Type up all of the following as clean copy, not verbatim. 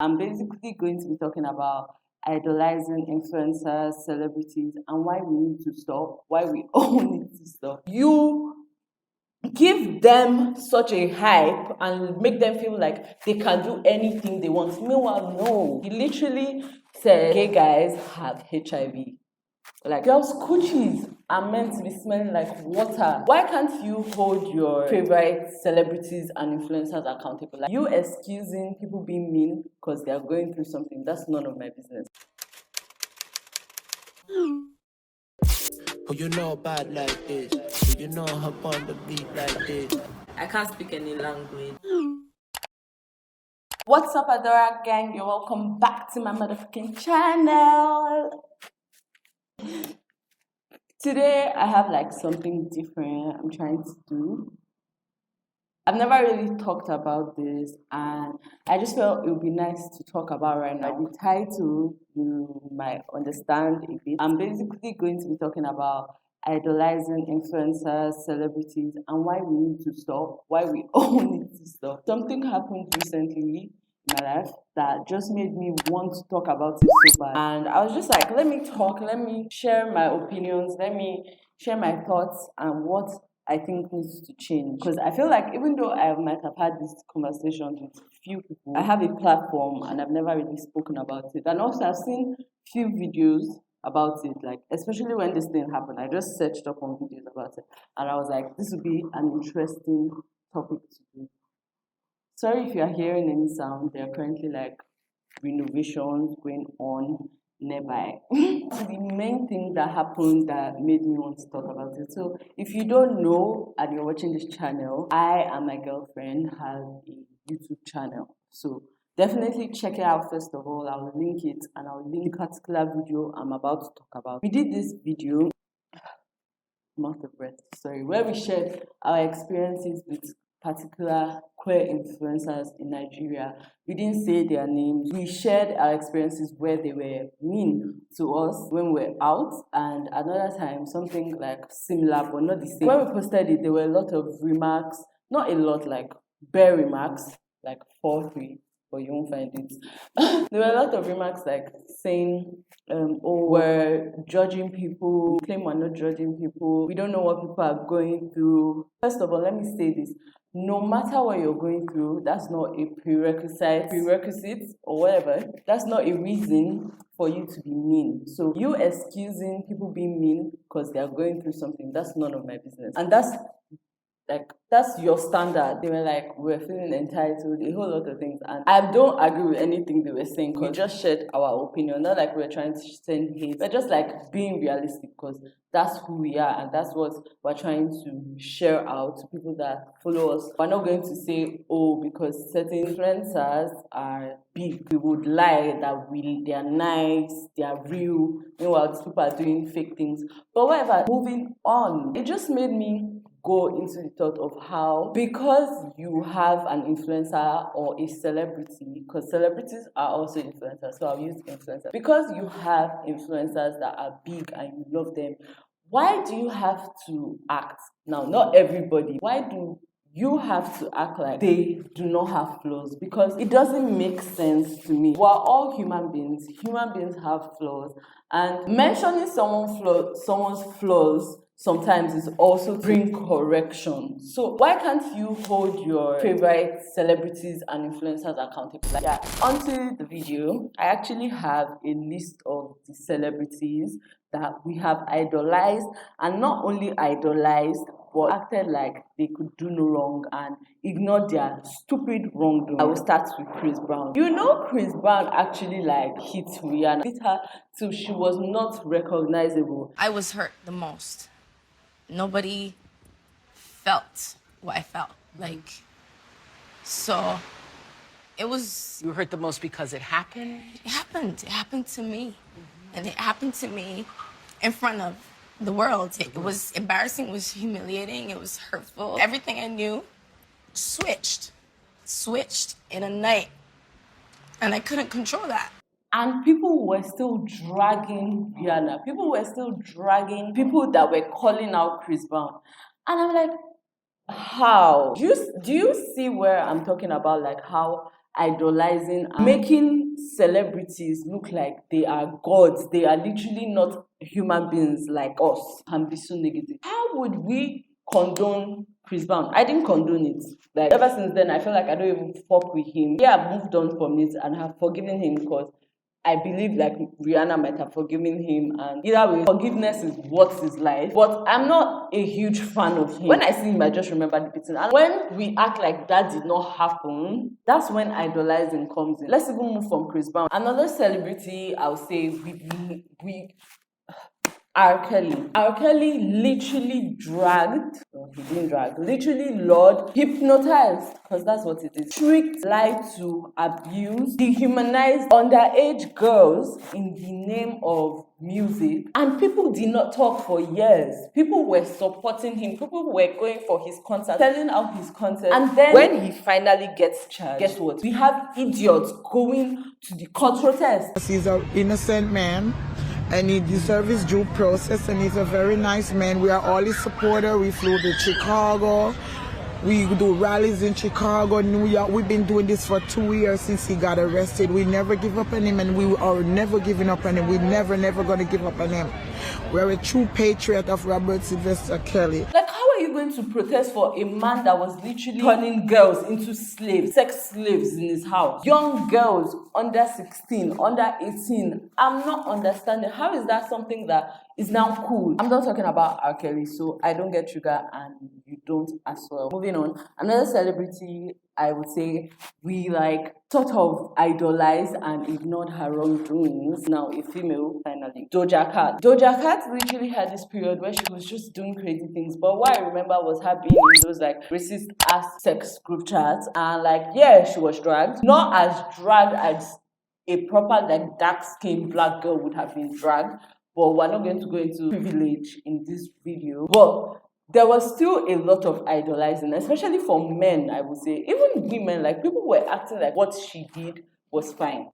I'm basically going to be talking about idolizing influencers, celebrities, and why we need to stop, why we all need to stop. You give them such a hype and make them feel like they can do anything they want. Meanwhile, no. He literally said gay guys have HIV. Like, girls' coochies are meant to be smelling like water. Why can't you hold your favorite celebrities and influencers accountable? Like, you excusing people being mean because they are going through something, that's none of my business. Oh, you know bad like this. Oh, you know hop on the beat like this. I can't speak any language. What's up, Adora gang? You're welcome back to my motherfucking channel. Today I have like something different I'm trying to do. I've never really talked about this and I just felt it would be nice to talk about right now. The title you might understand a bit. I'm basically going to be talking about idolizing influencers, celebrities, and why we need to stop, why we all need to stop. Something happened recently in my life that just made me want to talk about it so bad. And I was just like, let me talk, let me share my opinions, let me share my thoughts and what I think needs to change. Because I feel like even though I might have had these conversations with few people, I have a platform and I've never really spoken about it. And also I've seen few videos about it, like especially when this thing happened. I just searched up on videos about it and I was like, this would be an interesting topic to do. Sorry if you are hearing any sound. There are currently like renovations going on nearby. The main thing that happened that made me want to talk about it. So if you don't know and you're watching this channel, I and my girlfriend have a YouTube channel. So definitely check it out first of all. I'll link it and I'll link the particular video I'm about to talk about. We did this video, mouth of breath, sorry, where we shared our experiences with particular queer influencers in Nigeria. We didn't say their names. We shared our experiences where they were mean to us when we were out, and another time something like similar but not the same. When we posted it, there were a lot of remarks, not a lot, like bare remarks, like 4-3, but you won't find it. There were a lot of remarks like saying, oh, we're judging people, claim we're not judging people, we don't know what people are going through. First of all, let me say this. No matter what you're going through, that's not a prerequisite or whatever. That's not a reason for you to be mean. So you excusing people being mean because they are going through something, that's none of my business. And that's your standard. They were like, we're feeling entitled, a whole lot of things. And I don't agree with anything they were saying. We just shared our opinion, not like we're trying to send hate. We're just like being realistic because that's who we are and that's what we're trying to share out to people that follow us. We're not going to say, oh, because certain influencers are big, we would lie that they are nice, they are real. Meanwhile, these people are doing fake things. But whatever, moving on. It just made me go into the thought of how, because you have an influencer or a celebrity, because celebrities are also influencers, so I'll use influencers. Because you have influencers that are big and you love them, why do you have to act? Now, not everybody. Why do you have to act like they do not have flaws? Because it doesn't make sense to me. We're all human beings. Human beings have flaws. And mentioning someone's flaws sometimes is also bring correction. So why can't you hold your favorite celebrities and influencers accountable? Like, yeah, onto the video. I actually have a list of the celebrities that we have idolized, and not only idolized, but acted like they could do no wrong and ignored their stupid wrongdoing. I will start with Chris Brown. You know, Chris Brown actually like hit Rihanna, hit her till she was not recognizable. I was hurt the most. Nobody felt what I felt. Like, so it was... You were hurt the most because it happened? It happened. It happened to me. And it happened to me in front of the world. It was embarrassing, it was humiliating, it was hurtful. Everything I knew switched in a night. And I couldn't control that. And people were still dragging Rihanna. People were still dragging people that were calling out Chris Brown. And I'm like, how? Do you see where I'm talking about, like how idolizing and making celebrities look like they are gods. They are literally not human beings like us, can be so negative. How would we condone Chris Brown? I didn't condone it. Like, ever since then, I feel like I don't even fuck with him. Yeah, I've moved on from it and have forgiven him because I believe like Rihanna might have forgiven him, and either way, forgiveness is what is life. But I'm not a huge fan of him. When I see him, I just remember the beating. And when we act like that did not happen, that's when idolizing comes in. Let's even move from Chris Brown. Another celebrity, I'll say, we R. Kelly. R. Kelly literally literally lured, hypnotized, because that's what it is. Tricked, lied to, abused, dehumanized underage girls in the name of music. And people did not talk for years. People were supporting him. People were going for his concert, selling out his concert. And then when he finally gets charged, guess what? We have idiots going to the court protest. He's an innocent man, and he deserves his due process, and he's a very nice man. We are all his supporters. We flew to Chicago. We do rallies in Chicago, New York. We've been doing this for 2 years since he got arrested. We never give up on him, and we are never giving up on him. We're never going to give up on him. We're a true patriot of Robert Sylvester Kelly. Like, how are you going to protest for a man that was literally turning girls into slaves, sex slaves in his house? Young girls under 16, under 18. I'm not understanding. How is that something that is now cool? I'm not talking about R. Kelly, so I don't get triggered and you don't as well. Moving on. Another celebrity I would say we like sort of idolized and ignored her wrongdoings. Now a female, finally. Doja Cat. Doja Cat literally had this period where she was just doing crazy things. But what I remember was her being in those like racist ass sex group chats. And like, yeah, she was dragged. Not as dragged as a proper like dark-skinned black girl would have been dragged. But we're not going to go into privilege in this video. But there was still a lot of idolizing, especially for men, I would say. Even women, like people were acting like what she did was fine.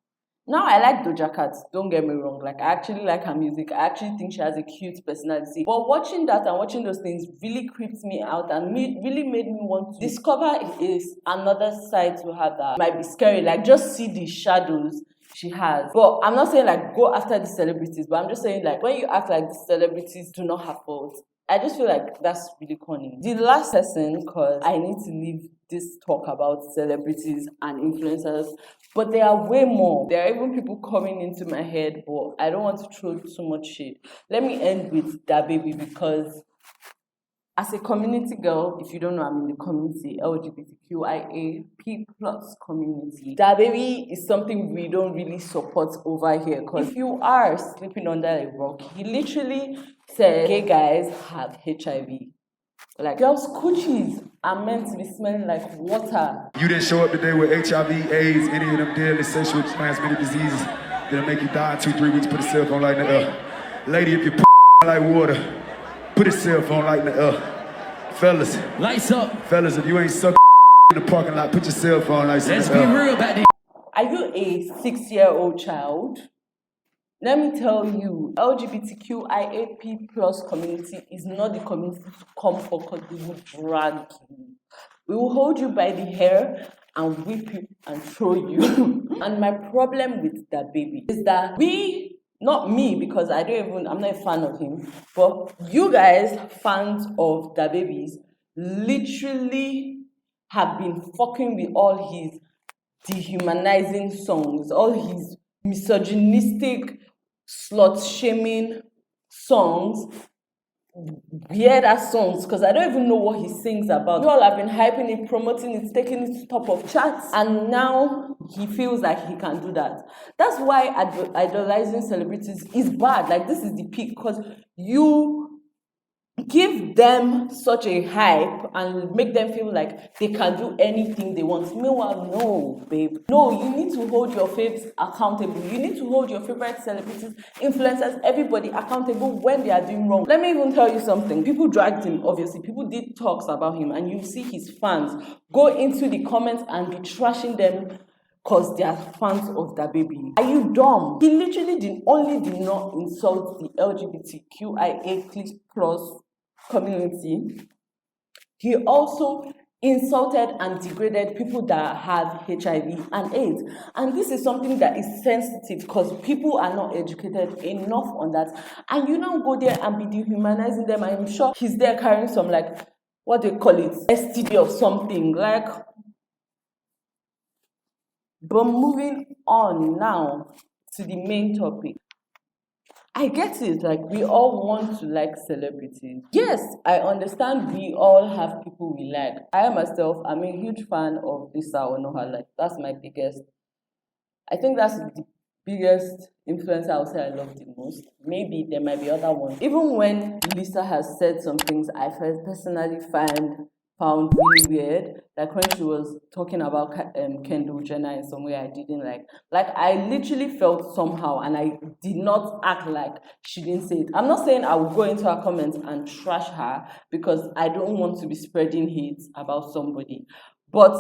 Now I like Doja Cat, don't get me wrong. Like I actually like her music. I actually think she has a cute personality. But watching that and watching those things really creeped me out and really made me want to discover is another side to her that might be scary. Like just see the shadows she has. But I'm not saying like go after the celebrities, but I'm just saying like when you act like the celebrities do not have fault, I just feel like that's really corny. The last person, because I need to leave this talk about celebrities and influencers, but there are way more. There are even people coming into my head, but I don't want to throw so much shade. Let me end with DaBaby, because as a community girl, if you don't know, I'm in the community, LGBTQIA+ community. DaBaby is something we don't really support over here, because if you are sleeping under a rock, he literally said gay guys have HIV. Like, girls' coochies are meant to be smelling like water. You didn't show up today with HIV, AIDS, any of them deadly sexually transmitted diseases that'll make you die in 2-3 weeks. Put a cell phone light in the air. Lady, if you like water, put a cell phone light in the air. Fellas. Lights up. Fellas, if you ain't sucking in the parking lot, put your cell phone lights in the air. Let's be real about this. Are you a 6-year-old child? Let me tell you, LGBTQIA+ community is not the community to come for, because we will drag you. We will hold you by the hair and whip you and throw you. And my problem with DaBaby is that not me, because I'm not a fan of him, but you guys, fans of DaBaby's, literally have been fucking with all his dehumanizing songs, all his misogynistic, slut-shaming songs, weird-ass songs, because I don't even know what he sings about. You all have been hyping it, promoting it, taking it to top of charts, and now he feels like he can do that. That's why idolizing celebrities is bad. Like, this is the peak, because you give them such a hype and make them feel like they can do anything they want. Meanwhile, no, babe. No, you need to hold your faves accountable. You need to hold your favorite celebrities, influencers, everybody accountable when they are doing wrong. Let me even tell you something. People dragged him, obviously. People did talks about him, and you see his fans go into the comments and be trashing them because they are fans of DaBaby. Are you dumb? He literally did not insult the LGBTQIA+ community. He also insulted and degraded people that have HIV and AIDS. And this is something that is sensitive because people are not educated enough on that. And you now go there and be dehumanizing them. I'm sure he's there carrying some, like, what they call it, STD or something. Like, but moving on now to the main topic. I get it, like, we all want to like celebrities. Yes, I understand we all have people we like. I myself, I'm a huge fan of Lisa Onoha. Like, that's my biggest, I think that's the biggest influencer I would say I love the most. Maybe there might be other ones. Even when Lisa has said some things I personally found really weird, like when she was talking about Kendall Jenner in some way I didn't like. Like, I literally felt somehow, and I did not act like she didn't say it. I'm not saying I will go into her comments and trash her because I don't want to be spreading hate about somebody, but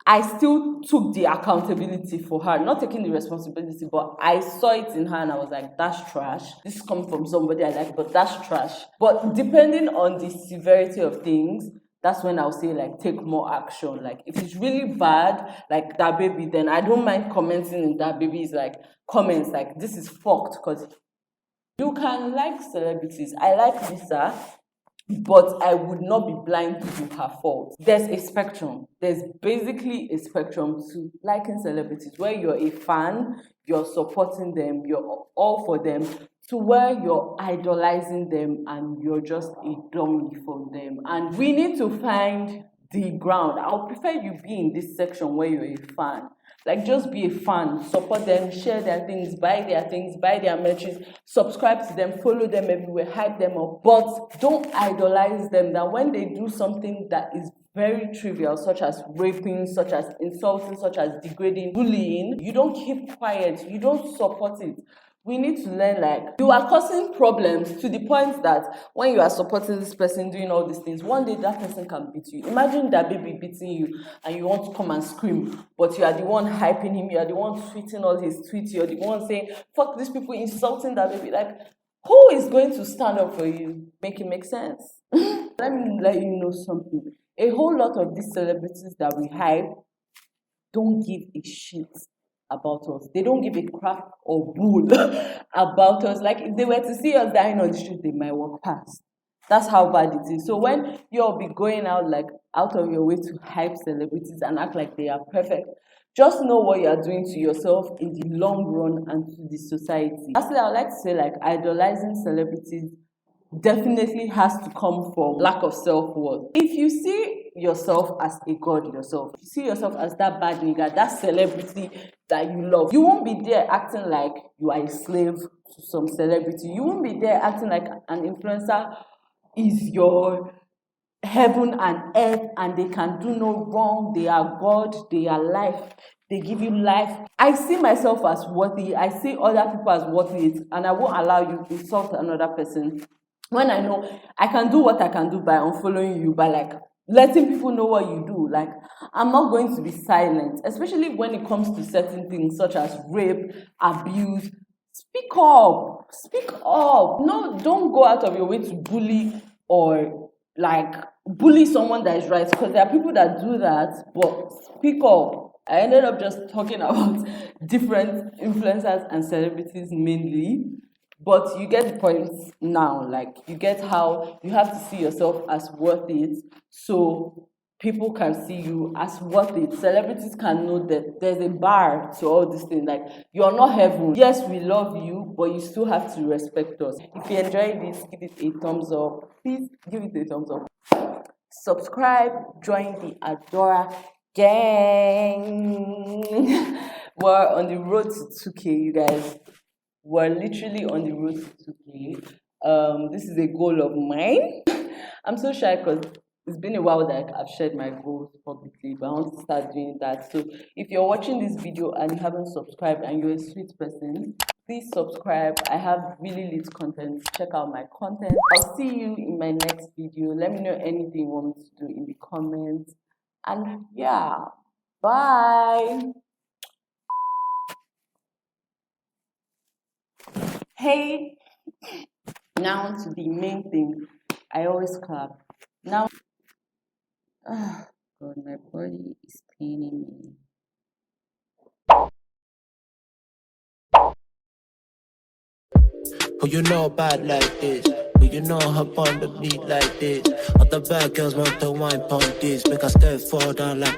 I still took the accountability for her, not taking the responsibility, but I saw it in her and I was like, that's trash. This comes from somebody I like, but that's trash. But depending on the severity of things, that's when I'll say, like, take more action. Like, if it's really bad, like that baby, then I don't mind commenting in that baby's, like, comments, like, this is fucked, because you can like celebrities. I like Lisa, but I would not be blind to her fault. There's a spectrum. There's basically a spectrum to liking celebrities, where you're a fan, you're supporting them, you're all for them, to where you're idolizing them and you're just a dummy for them. And we need to find the ground. I would prefer you be in this section where you're a fan. Like, just be a fan, support them, share their things, buy their merches, subscribe to them, follow them everywhere, hype them up. But don't idolize them, that when they do something that is very trivial, such as raping, such as insulting, such as degrading, bullying, you don't keep quiet, you don't support it. We need to learn, like, you are causing problems to the point that when you are supporting this person doing all these things, one day that person can beat you. Imagine that baby beating you and you want to come and scream, but you are the one hyping him, you are the one tweeting all his tweets, you're the one saying, fuck these people, insulting that baby. Like, who is going to stand up for you? Make it make sense. Let me let you know something. A whole lot of these celebrities that we hype don't give a shit about us. They don't give a crap or bull about us. Like, if they were to see us dying on the street, they might walk past. That's how bad it is. So when you'll be going out, like, out of your way to hype celebrities and act like they are perfect, just know what you are doing to yourself in the long run and to the society. Lastly, I would like to say, like, idolizing celebrities definitely has to come from lack of self-worth. If you see yourself as a god yourself, you see yourself as that bad nigga, that celebrity that you love, you won't be there acting like you are a slave to some celebrity. You won't be there acting like an influencer is your heaven and earth and they can do no wrong, they are God, they are life, they give you life. I see myself as worthy, I see other people as worthy, and I won't allow you to insult another person when I know I can do what I can do by unfollowing you, by, like, letting people know what you do. Like, I'm not going to be silent, especially when it comes to certain things such as rape, abuse. Speak up. No, don't go out of your way to bully or, like, bully someone that is right, because there are people that do that, but speak up. I ended up just talking about different influencers and celebrities mainly, but you get the point now. Like, you get how you have to see yourself as worth it, so people can see you as worth it. Celebrities can know that there's a bar to all these things. Like, you're not heaven. Yes, we love you, but you still have to respect us. If you enjoyed this, give it a thumbs up. Please give it a thumbs up. Subscribe, join the Adora gang. We're on the road to 2K, you guys. We're literally on the road to 2K. This is a goal of mine. I'm so shy because it's been a while that I've shared my goals publicly, but I want to start doing that. So if you're watching this video and you haven't subscribed and you're a sweet person, please subscribe. I have really lit content. Check out my content. I'll see you in my next video. Let me know anything you want me to do in the comments. And yeah, bye. Hey, now to the main thing. I always clap. Now, God, my body is paining me. Who you know bad like this? Who you know hop on the beat like this? Other bad girls want to wine pon this. Make us step fall down like